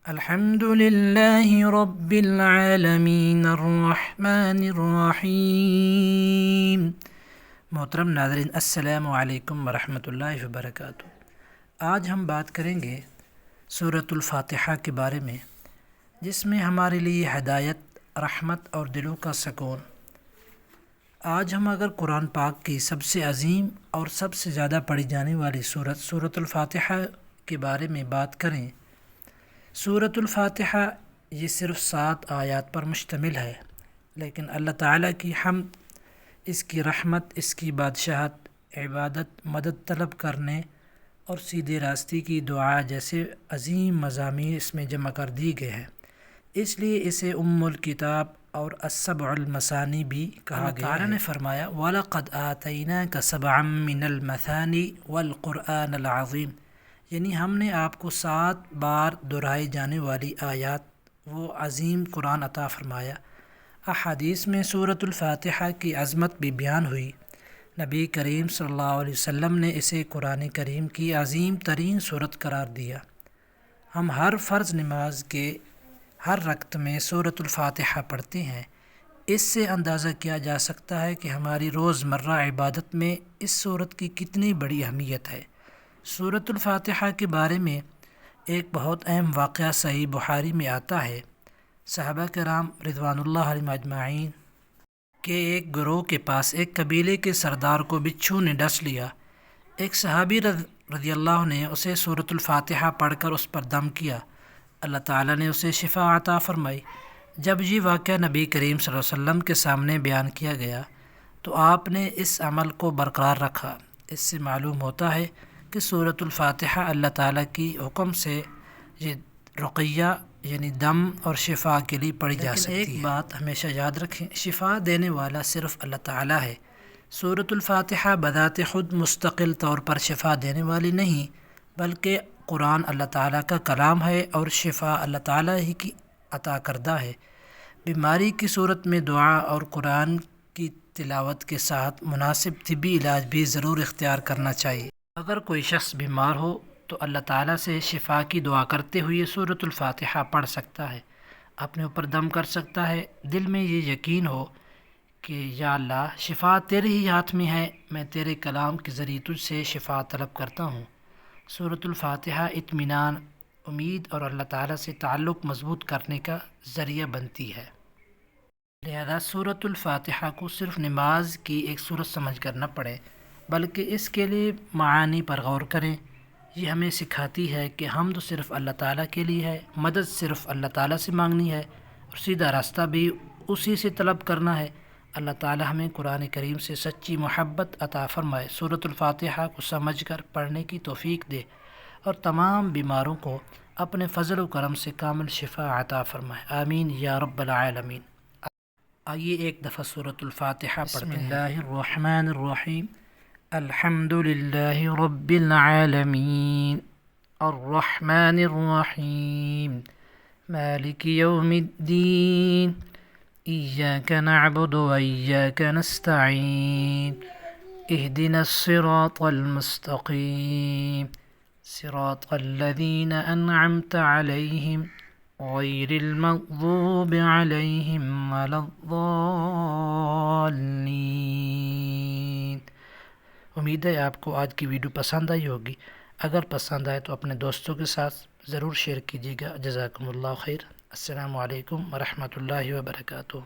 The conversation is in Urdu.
الحمد للہ رب العالمین الرحمن الرحیم۔ محترم ناظرین، السلام علیکم ورحمۃ اللہ وبرکاتہ۔ آج ہم بات کریں گے سورۃ الفاتحہ کے بارے میں، جس میں ہمارے لیے ہدایت، رحمت اور دلوں کا سکون۔ آج ہم اگر قرآن پاک کی سب سے عظیم اور سب سے زیادہ پڑھی جانے والی سورۃ الفاتحہ کے بارے میں بات کریں۔ سورۃ الفاتحہ یہ صرف 7 آیات پر مشتمل ہے، لیکن اللہ تعالیٰ کی حمد، اس کی رحمت، اس کی بادشاہت، عبادت، مدد طلب کرنے اور سیدھے راستے کی دعا جیسے عظیم مضامین اس میں جمع کر دی گئے ہیں، اس لیے اسے ام الکتاب اور السبع المثانی بھی کہا گیا ہے۔ اللہ تعالیٰ نے فرمایا وَلَقَدْ آتَيْنَاكَ سَبْعًا مِّنَ الْمَثَانِي وَالْقُرْآنَ الْعَظِيمِ، یعنی ہم نے آپ کو 7 بار دہرائی جانے والی آیات، وہ عظیم قرآن عطا فرمایا۔ احادیث میں سورۃ الفاتحہ کی عظمت بھی بیان ہوئی۔ نبی کریم صلی اللہ علیہ وسلم نے اسے قرآن کریم کی عظیم ترین سورت قرار دیا۔ ہم ہر فرض نماز کے ہر رکعت میں سورۃ الفاتحہ پڑھتے ہیں۔ اس سے اندازہ کیا جا سکتا ہے کہ ہماری روزمرہ عبادت میں اس سورت کی کتنی بڑی اہمیت ہے۔ سورۃ الفاتحہ کے بارے میں ایک بہت اہم واقعہ صحیح بخاری میں آتا ہے۔ صحابہ کرام رضوان اللہ علیہم اجمعین کے ایک گروہ کے پاس ایک قبیلے کے سردار کو بچھو نے ڈس لیا۔ ایک صحابی رضی اللہ عنہ نے اسے سورۃ الفاتحہ پڑھ کر اس پر دم کیا۔ اللہ تعالیٰ نے اسے شفا عطا فرمائی۔ جب یہ واقعہ نبی کریم صلی اللہ علیہ وسلم کے سامنے بیان کیا گیا تو آپ نے اس عمل کو برقرار رکھا۔ اس سے معلوم ہوتا ہے کہ سورۃ الفاتحہ اللہ تعالیٰ کی حکم سے یہ رقیہ یعنی دم اور شفا کے لیے پڑھی جا سکتی ہے۔ ایک بات ہمیشہ یاد رکھیں، شفا دینے والا صرف اللہ تعالیٰ ہے۔ سورۃ الفاتحہ بذات خود مستقل طور پر شفا دینے والی نہیں، بلکہ قرآن اللہ تعالیٰ کا کلام ہے اور شفا اللہ تعالیٰ ہی کی عطا کردہ ہے۔ بیماری کی صورت میں دعا اور قرآن کی تلاوت کے ساتھ مناسب طبی علاج بھی ضرور اختیار کرنا چاہیے۔ اگر کوئی شخص بیمار ہو تو اللہ تعالیٰ سے شفا کی دعا کرتے ہوئے سورۃ الفاتحہ پڑھ سکتا ہے، اپنے اوپر دم کر سکتا ہے، دل میں یہ یقین ہو کہ یا اللہ شفا تیرے ہی ہاتھ میں ہے، میں تیرے کلام کے ذریعے تجھ سے شفا طلب کرتا ہوں۔ سورۃ الفاتحہ اطمینان، امید اور اللہ تعالیٰ سے تعلق مضبوط کرنے کا ذریعہ بنتی ہے۔ لہذا سورۃ الفاتحہ کو صرف نماز کی ایک صورت سمجھ کر نہ پڑھیں، بلکہ اس کے لیے معانی پر غور کریں۔ یہ ہمیں سکھاتی ہے کہ حمد صرف اللہ تعالیٰ کے لیے ہے، مدد صرف اللہ تعالیٰ سے مانگنی ہے اور سیدھا راستہ بھی اسی سے طلب کرنا ہے۔ اللہ تعالیٰ ہمیں قرآن کریم سے سچی محبت عطا فرمائے، سورۃ الفاتحہ کو سمجھ کر پڑھنے کی توفیق دے اور تمام بیماروں کو اپنے فضل و کرم سے کامل شفا عطا فرمائے، آمین یا رب العالمین۔ آئیے ایک دفعہ سورۃ الفاتحہ پڑھتے ہیں۔ بسم اللہ الرحمن الرحیم، الحمد للہ رب العالمین الرحمن الرحیم مالک یوم الدین ایاک نعبد و ایاک نستعین اہدنا الصراط المستقیم صراط الذین انعمت علیہم غیر المغضوب علیہم ولا الضالین۔ امید ہے آپ کو آج کی ویڈیو پسند آئی ہوگی۔ اگر پسند آئے تو اپنے دوستوں کے ساتھ ضرور شیئر کیجیے گا۔ جزاکم اللہ خیر۔ السلام علیکم ورحمۃ اللہ وبرکاتہ۔